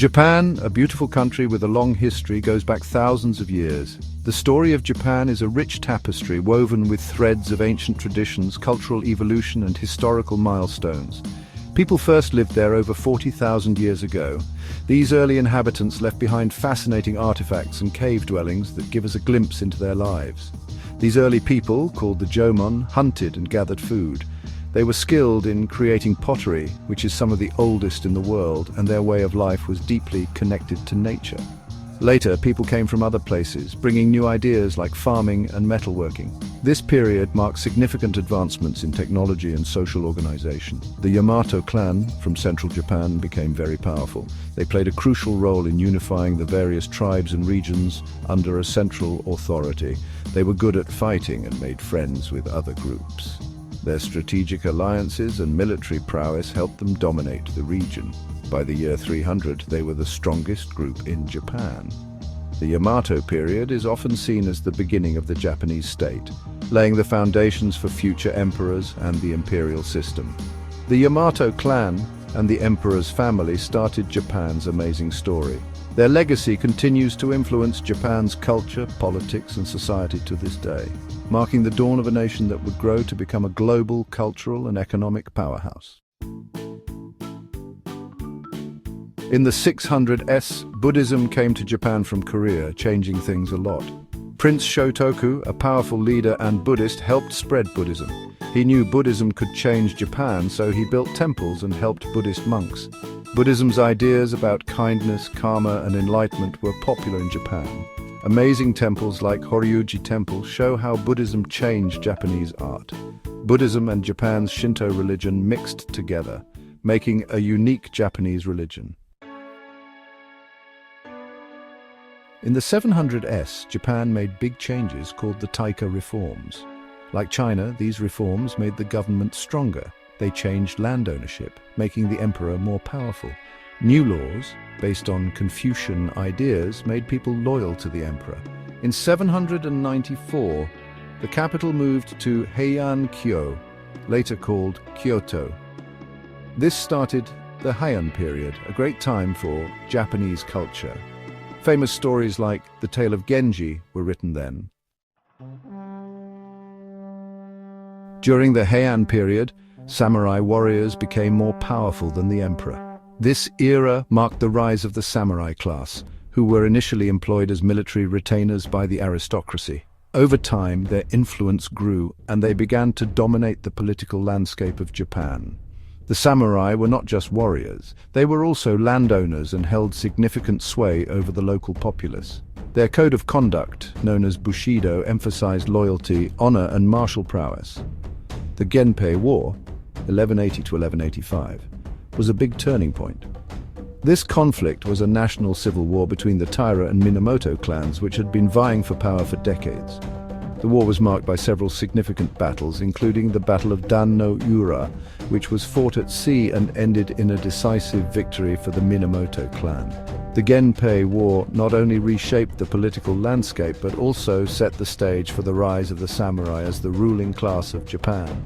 Japan, a beautiful country with a long history, goes back thousands of years. The story of Japan is a rich tapestry woven with threads of ancient traditions, cultural evolution, and historical milestones. People first lived there over 40,000 years ago. These early inhabitants left behind fascinating artifacts and cave dwellings that give us a glimpse into their lives. These early people, called the Jomon, hunted and gathered food. They were skilled in creating pottery, which is some of the oldest in the world, and their way of life was deeply connected to nature. Later, people came from other places, bringing new ideas like farming and metalworking. This period marked significant advancements in technology and social organization. The Yamato clan from central Japan became very powerful. They played a crucial role in unifying the various tribes and regions under a central authority. They were good at fighting and made friends with other groups. Their strategic alliances and military prowess helped them dominate the region. By the year 300, they were the strongest group in Japan. The Yamato period is often seen as the beginning of the Japanese state, laying the foundations for future emperors and the imperial system. The Yamato clan and the emperor's family started Japan's amazing story. Their legacy continues to influence Japan's culture, politics, and society to this day, marking the dawn of a nation that would grow to become a global cultural and economic powerhouse. In the 600s, Buddhism came to Japan from Korea, changing things a lot. Prince Shotoku, a powerful leader and Buddhist, helped spread Buddhism. He knew Buddhism could change Japan, so he built temples and helped Buddhist monks. Buddhism's ideas about kindness, karma, and enlightenment were popular in Japan. Amazing temples like Horyuji Temple show how Buddhism changed Japanese art. Buddhism and Japan's Shinto religion mixed together, making a unique Japanese religion. In the 700s, Japan made big changes called the Taika reforms. Like China, these reforms made the government stronger. They changed land ownership, making the emperor more powerful. New laws, based on Confucian ideas, made people loyal to the emperor. In 794, the capital moved to Heian-kyo, later called Kyoto. This started the Heian period, a great time for Japanese culture. Famous stories like the tale of Genji were written then. During the Heian period, samurai warriors became more powerful than the emperor. This era marked the rise of the samurai class, who were initially employed as military retainers by the aristocracy. Over time, their influence grew, and they began to dominate the political landscape of Japan. The samurai were not just warriors, they were also landowners and held significant sway over the local populace. Their code of conduct, known as Bushido, emphasized loyalty, honor, and martial prowess. The Genpei War, 1180 to 1185, was a big turning point. This conflict was a national civil war between the Taira and Minamoto clans, which had been vying for power for decades. The war was marked by several significant battles, including the Battle of Dan no Ura, which was fought at sea and ended in a decisive victory for the Minamoto clan. The Genpei War not only reshaped the political landscape, but also set the stage for the rise of the samurai as the ruling class of Japan.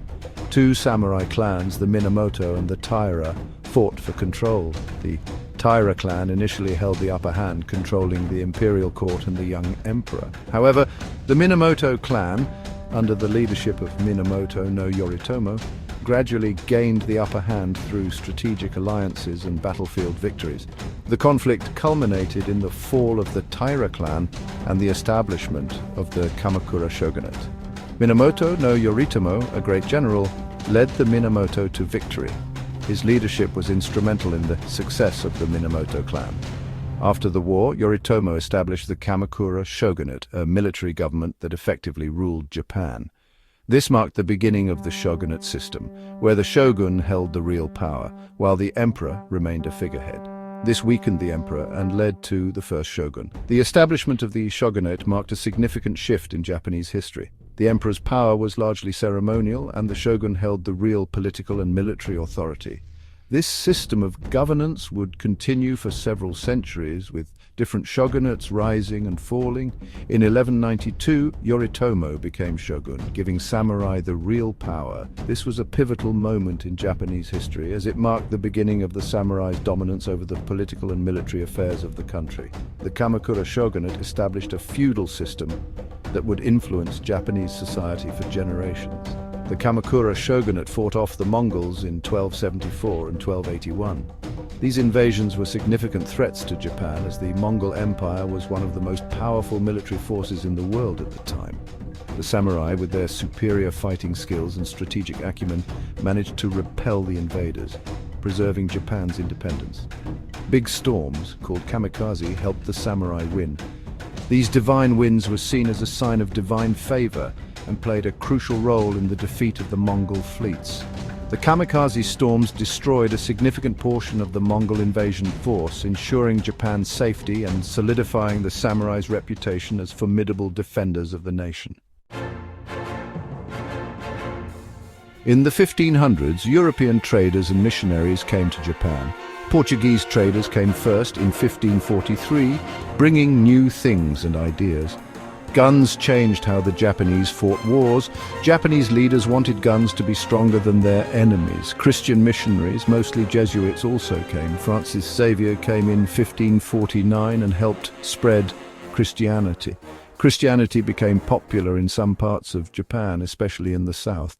Two samurai clans, the Minamoto and the Taira, fought for control. The Taira clan initially held the upper hand, controlling the imperial court and the young emperor. However, the Minamoto clan, under the leadership of Minamoto no Yoritomo, gradually gained the upper hand through strategic alliances and battlefield victories. The conflict culminated in the fall of the Taira clan and the establishment of the Kamakura shogunate. Minamoto no Yoritomo, a great general, led the Minamoto to victory. His leadership was instrumental in the success of the Minamoto clan. After the war, Yoritomo established the Kamakura shogunate, a military government that effectively ruled Japan. This marked the beginning of the shogunate system, where the shogun held the real power, while the emperor remained a figurehead. This weakened the emperor and led to the first shogun. The establishment of the shogunate marked a significant shift in Japanese history. The emperor's power was largely ceremonial, and the shogun held the real political and military authority. This system of governance would continue for several centuries, with different shogunates rising and falling. In 1192, Yoritomo became shogun, giving samurai the real power. This was a pivotal moment in Japanese history, as it marked the beginning of the samurai's dominance over the political and military affairs of the country. The Kamakura shogunate established a feudal system that would influence Japanese society for generations. The Kamakura shogunate fought off the Mongols in 1274 and 1281. These invasions were significant threats to Japan, as the Mongol Empire was one of the most powerful military forces in the world at the time. The samurai, with their superior fighting skills and strategic acumen, managed to repel the invaders, preserving Japan's independence. Big storms, called kamikaze, helped the samurai win. These divine winds were seen as a sign of divine favor and played a crucial role in the defeat of the Mongol fleets. The kamikaze storms destroyed a significant portion of the Mongol invasion force, ensuring Japan's safety and solidifying the samurai's reputation as formidable defenders of the nation. In the 1500s, European traders and missionaries came to Japan. Portuguese traders came first in 1543, bringing new things and ideas. Guns changed how the Japanese fought wars. Japanese leaders wanted guns to be stronger than their enemies. Christian missionaries, mostly Jesuits, also came. Francis Xavier came in 1549 and helped spread Christianity. Christianity became popular in some parts of Japan, especially in the south.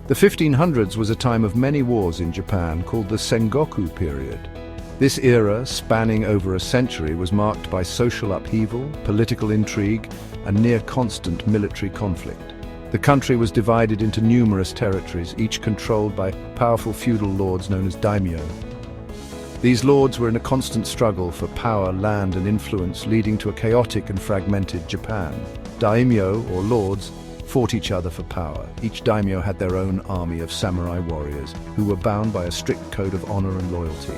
The 1500s was a time of many wars in Japan, called the Sengoku period. This era, spanning over a century, was marked by social upheaval, political intrigue, and near-constant military conflict. The country was divided into numerous territories, each controlled by powerful feudal lords known as daimyo. These lords were in a constant struggle for power, land, and influence, leading to a chaotic and fragmented Japan. Daimyo, or lords, fought each other for power. Each daimyo had their own army of samurai warriors, who were bound by a strict code of honor and loyalty.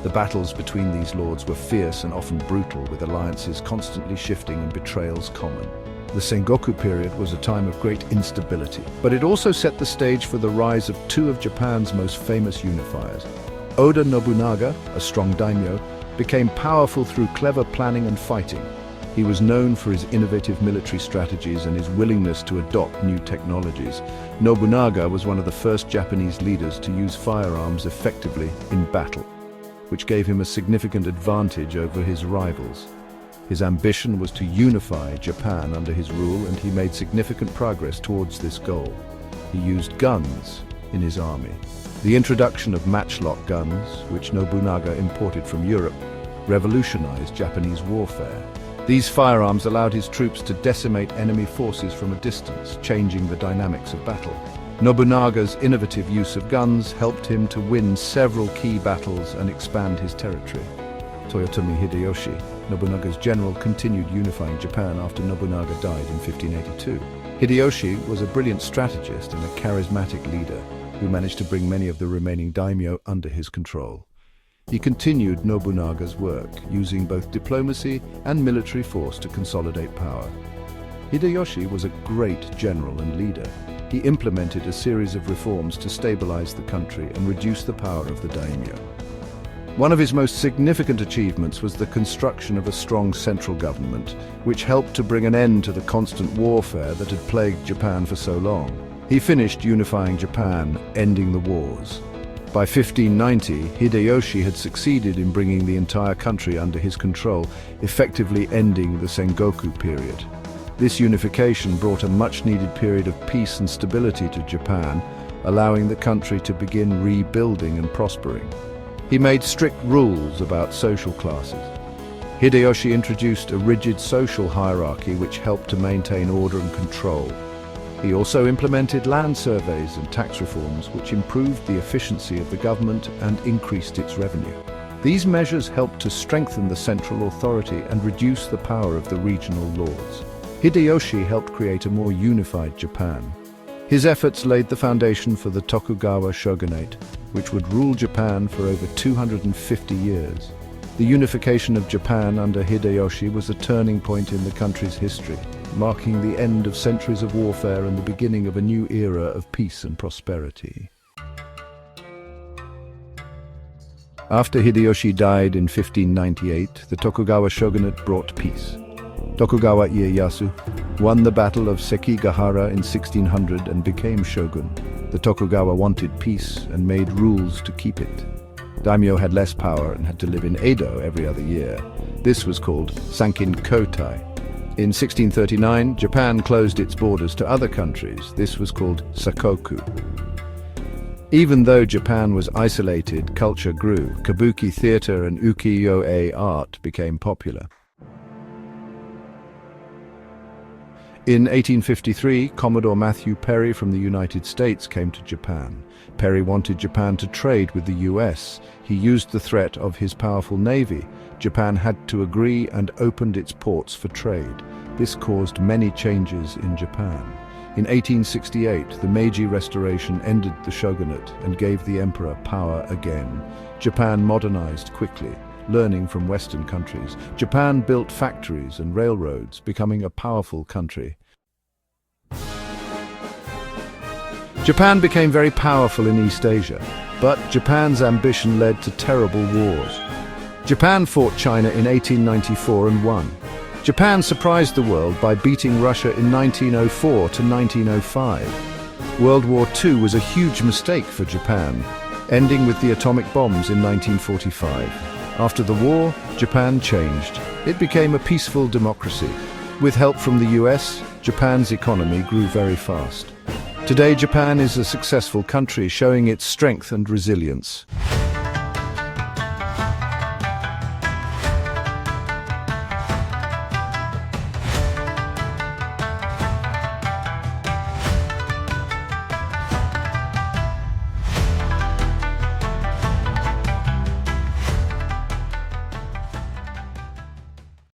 The battles between these lords were fierce and often brutal, with alliances constantly shifting and betrayals common. The Sengoku period was a time of great instability, but it also set the stage for the rise of two of Japan's most famous unifiers. Oda Nobunaga, a strong daimyo, became powerful through clever planning and fighting. He was known for his innovative military strategies and his willingness to adopt new technologies. Nobunaga was one of the first Japanese leaders to use firearms effectively in battle, which gave him a significant advantage over his rivals. His ambition was to unify Japan under his rule, and he made significant progress towards this goal. He used guns in his army. The introduction of matchlock guns, which Nobunaga imported from Europe, revolutionized Japanese warfare. These firearms allowed his troops to decimate enemy forces from a distance, changing the dynamics of battle. Nobunaga's innovative use of guns helped him to win several key battles and expand his territory. Toyotomi Hideyoshi, Nobunaga's general, continued unifying Japan after Nobunaga died in 1582. Hideyoshi was a brilliant strategist and a charismatic leader who managed to bring many of the remaining daimyo under his control. He continued Nobunaga's work, using both diplomacy and military force to consolidate power. Hideyoshi was a great general and leader. He implemented a series of reforms to stabilize the country and reduce the power of the daimyo. One of his most significant achievements was the construction of a strong central government, which helped to bring an end to the constant warfare that had plagued Japan for so long. He finished unifying Japan, ending the wars. By 1590, Hideyoshi had succeeded in bringing the entire country under his control, effectively ending the Sengoku period. This unification brought a much-needed period of peace and stability to Japan, allowing the country to begin rebuilding and prospering. He made strict rules about social classes. Hideyoshi introduced a rigid social hierarchy which helped to maintain order and control. He also implemented land surveys and tax reforms which improved the efficiency of the government and increased its revenue. These measures helped to strengthen the central authority and reduce the power of the regional lords. Hideyoshi helped create a more unified Japan. His efforts laid the foundation for the Tokugawa shogunate, which would rule Japan for over 250 years. The unification of Japan under Hideyoshi was a turning point in the country's history. marking the end of centuries of warfare and the beginning of a new era of peace and prosperity. After Hideyoshi died in 1598, the Tokugawa shogunate brought peace. Tokugawa Ieyasu won the Battle of Sekigahara in 1600 and became shogun. The Tokugawa wanted peace and made rules to keep it. Daimyo had less power and had to live in Edo every other year. This was called Sankin Kotai. In 1639, Japan closed its borders to other countries. This was called Sakoku. Even though Japan was isolated, culture grew. Kabuki theater and ukiyo-e art became popular. In 1853, Commodore Matthew Perry from the United States came to Japan. Perry wanted Japan to trade with the US. He used the threat of his powerful navy. Japan had to agree and opened its ports for trade. This caused many changes in Japan. In 1868, the Meiji Restoration ended the shogunate and gave the emperor power again. Japan modernized quickly, learning from Western countries. Japan built factories and railroads, becoming a powerful country. Japan became very powerful in East Asia, but Japan's ambition led to terrible wars. Japan fought China in 1894 and won. Japan surprised the world by beating Russia in 1904 to 1905. World War II was a huge mistake for Japan, ending with the atomic bombs in 1945. After the war, Japan changed. It became a peaceful democracy. With help from the US, Japan's economy grew very fast. Today, Japan is a successful country, showing its strength and resilience.